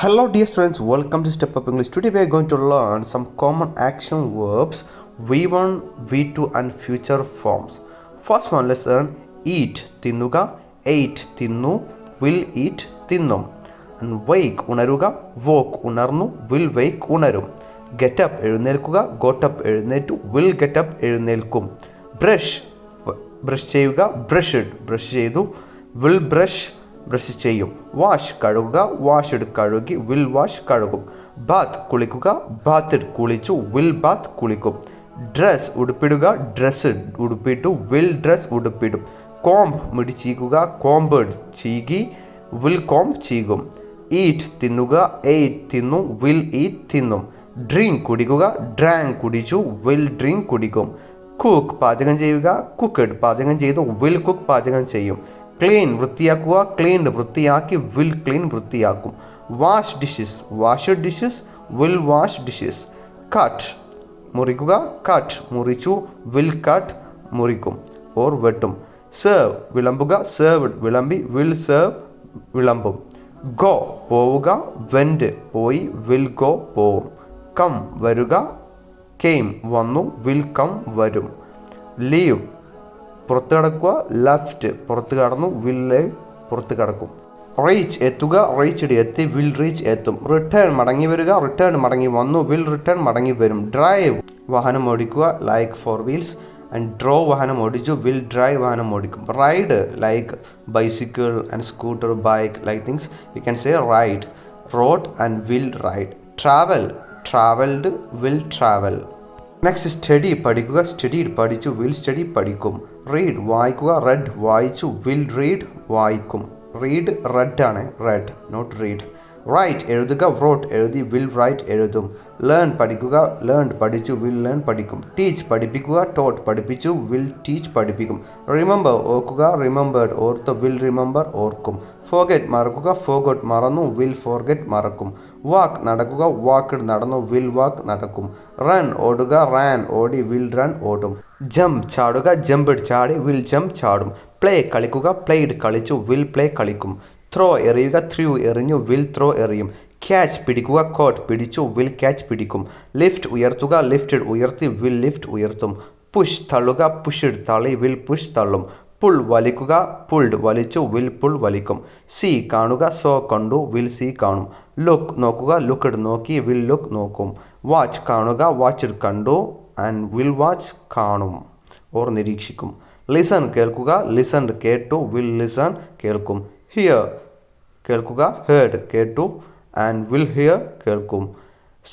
Hello dear students, welcome to Step Up English. Today we are going to learn some common action verbs V1, V2 and future forms. First one, let's learn eat, തിന്നുക, ate, തിന്നു, will eat, തിന്നും. And wake, ഉണരുക, woke, ഉണർന്നു, will wake, ഉണരും. Get up, എഴുന്നേൽക്കുക, got up, എഴുന്നേറ്റു, will get up, എഴുന്നേൽക്കും. Brush, brush ചെയ്യുക, brushed, ബ്രഷ് ചെയ്തു, will brush, ബ്രഷ് ചെയ്യും. വാഷ്, കഴുകുക, വാഷ്ഡ്, കഴുകി, വിൽ വാഷ്, കഴുകും. ബാത്ത്, കുളിക്കുക, ബാത്ത്ഡ്, കുളിച്ചു, വിൽ ബാത്ത്, കുളിക്കും. ഡ്രസ്, ഉടുപ്പിടുക, ഡ്രസ്ഡ്, ഉടുപ്പിട്ടു, വിൽ ഡ്രസ്, ഉടുപ്പിടും. കോംബ്, മുടി ചീകുക, കോംബഡ്, ചീകി, വിൽ കോംബ്, ചീകും. ഈറ്റ്, തിന്നുക, എയ്റ്റ്, തിന്നു, വിൽ ഈറ്റ്, തിന്നും. ഡ്രിങ്ക്, കുടിക്കുക, ഡ്രാങ്ക്, കുടിച്ചു, വിൽ ഡ്രിങ്ക്, കുടിക്കും. കുക്ക്, പാചകം ചെയ്യുക, കുക്ക്ഡ്, പാചകം ചെയ്തു, വിൽ കുക്ക്, പാചകം ചെയ്യും. ക്ലീൻ, വൃത്തിയാക്കുക, ക്ലീൻഡ്, വൃത്തിയാക്കി, വിൽ ക്ലീൻ, വൃത്തിയാക്കും. Wash dishes, washed dishes, will wash dishes. Cut, മുറിക്കുക, കട്ട്, മുറിച്ചു, വിൽ കട്ട്, മുറിക്കും ഓർ വെട്ടും. സെർവ്, വിളമ്പുക, സെർവ്ഡ്, വിളമ്പി, വിൽ സെർവ്, വിളമ്പും. ഗോ, പോവുക, വെൻറ്റ്, പോയി, വിൽ ഗോ, പോവും. കം, വരുക, കെയിം, വന്നു, വിൽ കം, വരും. ലീവ്, പുറത്ത് കടക്കുക, ലെഫ്റ്റ്, പുറത്ത് കടന്നു, വിൽ ലീവ്, പുറത്ത് കടക്കും. റീച്ച്, എത്തുക, റീച്ച്ഡ്, എത്തി, വിൽ റീച്ച്, എത്തും. റിട്ടേൺ, മടങ്ങി വരിക, റിട്ടേൺ, മടങ്ങി വന്നു, വിൽ റിട്ടേൺ, മടങ്ങി വരും. ഡ്രൈവ്, വാഹനം ഓടിക്കുക, like four wheels. And drove, വാഹനം ഓടിച്ചു, വിൽ ഡ്രൈവ്, വാഹനം ഓടിക്കും. Ride, like bicycle and scooter, bike, like things we can say ride. Rode and will ride. Travel, travelled, will travel. Next study, പഠിക്കുക, studied, പഠിച്ചു, will study, പഠിക്കും. Read, വായിക്കുക, read, വായിച്ചു, will read, വായിക്കും. Read read ആണ്, read, not read. Write, എഴുതുക, wrote, എഴുതി, will write, എഴുതും. ലേൺ, പഠിക്കുക, ലേൺഡ്, പഠിച്ചു, വിൽ ലേൺ, പഠിക്കും. ടീച്ച്, പഠിപ്പിക്കുക, ടോട്ട്, പഠിപ്പിച്ചു, വിൽ ടീച്ച്, പഠിപ്പിക്കും. റിമെമ്പർ, ഓർക്കുക, റിമെമ്പേർഡ്, ഓർത്ത്, വിൽ റിമെമ്പർ, ഓർക്കും. ഫോർഗെറ്റ്, മറക്കുക, ഫോർഗോട്ട്, മറന്നു, വിൽ ഫോർഗെറ്റ്, മറക്കും. വാക്ക്, നടക്കുക, വാക്ക്ഡ്, നടന്നു, വിൽ വാക്ക്, നടക്കും. റൺ, ഓടുക, റാൻ, ഓടി, വിൽ റൺ, ഓടും. ജംപ്, ചാടുക, ജംപ്ഡ്, ചാടി, വിൽ ജംപ്, ചാടും. പ്ലേ, കളിക്കുക, പ്ലേഡ്, കളിച്ചു, വിൽ പ്ലേ, കളിക്കും. ത്രോ, എറിയുക, ത്രൂ, എറിഞ്ഞു, വിൽ ത്രോ, എറിയും. ക്യാച്ച്, പിടിക്കുക, കോട്ട്, പിടിച്ചു, വിൽ ക്യാച്ച്, പിടിക്കും. ലിഫ്റ്റ്, ഉയർത്തുക, ലിഫ്റ്റഡ്, ഉയർത്തി, വിൽ ലിഫ്റ്റ്, ഉയർത്തും. പുഷ്, തള്ളുക, പുഷ്ഡ്, തള്ളി, വിൽ പുഷ്, തള്ളും. പുൾ, വലിക്കുക, പുൾഡ്, വലിച്ചു, വിൽ പുൾ, വലിക്കും. സീ, കാണുക, സോ, കണ്ടു, വിൽ സീ, കാണും. ലുക്ക്, നോക്കുക, ലുക്ക്ഡ്, നോക്കി, വിൽ ലുക്ക്, നോക്കും. വാച്ച്, കാണുക, വാച്ച്ഡ്, കണ്ടു, ആൻഡ് വിൽ വാച്ച്, കാണും ഓർ നിരീക്ഷിക്കും. ലിസൺ, കേൾക്കുക, ലിസൺഡ്, കേട്ടു, വിൽ ലിസൺ, കേൾക്കും. ഹിയർ, കേൾക്കുക, ഹേർഡ്, കേട്ടു, ആൻഡ് വിൽ ഹിയർ, കേൾക്കും.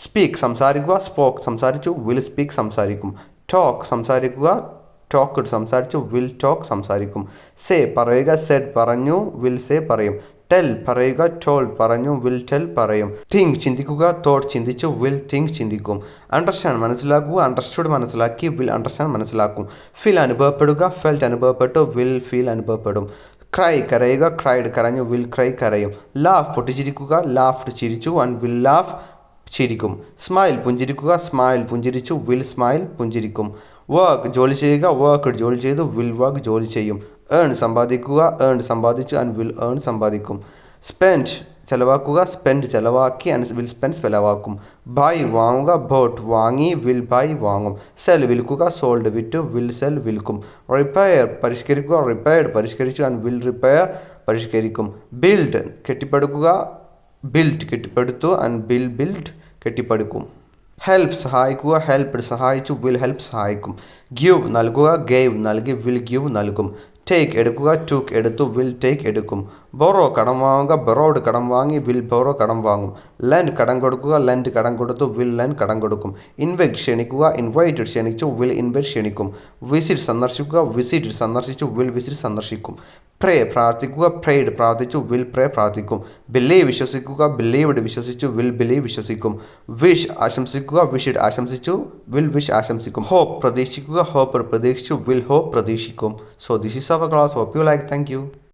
സ്പീക്ക്, സംസാരിക്കുക, സ്പോക്ക്, സംസാരിച്ചു, വിൽ സ്പീക്ക്, സംസാരിക്കും. ടോക്ക്, സംസാരിക്കുക, ടോക്ക്ഡ്, സംസാരിച്ചു, വിൽ ടോക്ക്, സംസാരിക്കും. സേ, പറയുക, സെഡ്, പറഞ്ഞു, വിൽ സേ, പറയും. ടെൽ, പറയുക, ടോൾഡ്, പറഞ്ഞു, വിൽ ടെൽ, പറയും. തിങ്ക്, ചിന്തിക്കുക, തോട്ട്, ചിന്തിച്ചു, വിൽ തിങ്ക്, ചിന്തിക്കും. അണ്ടർസ്റ്റാൻഡ്, മനസ്സിലാക്കുക, അണ്ടർസ്റ്റുഡ്, മനസ്സിലാക്കി, വിൽ അണ്ടർസ്റ്റാൻഡ്, മനസ്സിലാക്കും. ഫീൽ, അനുഭവപ്പെടുക, ഫെൽറ്റ്, അനുഭവപ്പെട്ടു, വിൽ ഫീൽ, അനുഭവപ്പെടും. ക്രൈ, കരയുക, ക്രൈഡ്, കരഞ്ഞു, വിൽ ക്രൈ, കരയും. ലാഫ്, പൊട്ടിച്ചിരിക്കുക, ലാഫ്ഡ്, ചിരിച്ചു, ആൻഡ് വിൽ ലാഫ്, ചിരിക്കും. സ്മൈൽ, പുഞ്ചിരിക്കുക, സ്മൈൽ, പുഞ്ചിരിച്ചു, വിൽ സ്മൈൽ, പുഞ്ചിരിക്കും. വർക്ക്, ജോലി ചെയ്യുക, വർക്ക്ഡ്, ജോലി ചെയ്തു, വിൽ വർക്ക്, ജോലി ചെയ്യും. ഏൺ, സമ്പാദിക്കുക, ഏൺഡ്, സമ്പാദിച്ചു, ആൻഡ് വിൽ ഏൺ, സമ്പാദിക്കും. സ്പെൻഡ്, ചെലവാക്കുക, സ്പെൻഡ്, ചെലവാക്കി, ആൻഡ് വിൽ സ്പെൻഡ്, ചെലവാക്കും. ബൈ, വാങ്ങുക, ബോട്ട്, വാങ്ങി, വിൽ ബൈ, വാങ്ങും. സെൽ, വിൽക്കുക, സോൾഡ്, വിറ്റു, വിൽ സെൽ, വിൽക്കും. റിപ്പയർ, പരിഷ്കരിക്കുക, റിപ്പയർഡ്, പരിഷ്കരിച്ചു, ആൻഡ് വിൽ റിപ്പയർ, പരിഷ്കരിക്കും. ബിൽഡ്, കെട്ടിപ്പടുക്കുക, ബിൽറ്റ്, കെട്ടിപ്പടുത്തു, ആൻഡ് ബിൽ ബിൽഡ്, കെട്ടിപ്പടുക്കും. ഹെൽപ്പ്, സഹായിക്കുക, ഹെൽപ്ഡ്, സഹായിച്ചു, വിൽ ഹെൽപ്പ്, സഹായിക്കും. ഗിവ്, നൽകുക, ഗേവ്, നൽകി, വിൽ ഗിവ്, നൽകും. ടേക്ക്, എടുക്കുക, ടൂക്ക്, എടുത്തു, വിൽ ടേക്ക്, എടുക്കും. ബൊറോ, കടം വാങ്ങുക, ബൊറോഡ്, കടം വാങ്ങി, വിൽ ബൊറോ, കടം വാങ്ങും. ലെൻഡ്, കടം കൊടുക്കുക, ലെൻഡ്, കടം കൊടുത്തു, വിൽ ലെൻഡ്, കടം കൊടുക്കും. ഇൻവൈറ്റ്, ക്ഷണിക്കുക, ഇൻവൈറ്റഡ്, ക്ഷണിച്ചു, വിൽ ഇൻവൈറ്റ്, ക്ഷണിക്കും. വിസിറ്റ്, സന്ദർശിക്കുക, വിസിറ്റ്, സന്ദർശിച്ചു, വിൽ വിസിറ്റ്, സന്ദർശിക്കും. പ്രേ, പ്രാർത്ഥിക്കുക, പ്രേഡ്, പ്രാർത്ഥിച്ചു, വിൽ പ്രേ, പ്രാർത്ഥിക്കും. ബിലീവ്, വിശ്വസിക്കുക, ബിലീവ്ഡ്, വിശ്വസിച്ചു, വിൽ ബിലീവ്, വിശ്വസിക്കും. വിഷ്, ആശംസിക്കുക, വിഷ്ഡ്, ആശംസിച്ചു, വിൽ വിഷ്, ആശംസിക്കും. ഹോപ്പ്, പ്രതീക്ഷിക്കുക, ഹോപ്പ്, പ്രതീക്ഷിച്ചു, വിൽ ഹോപ്പ്, പ്രതീക്ഷിക്കും. So this is our class. Hope you like. Thank U.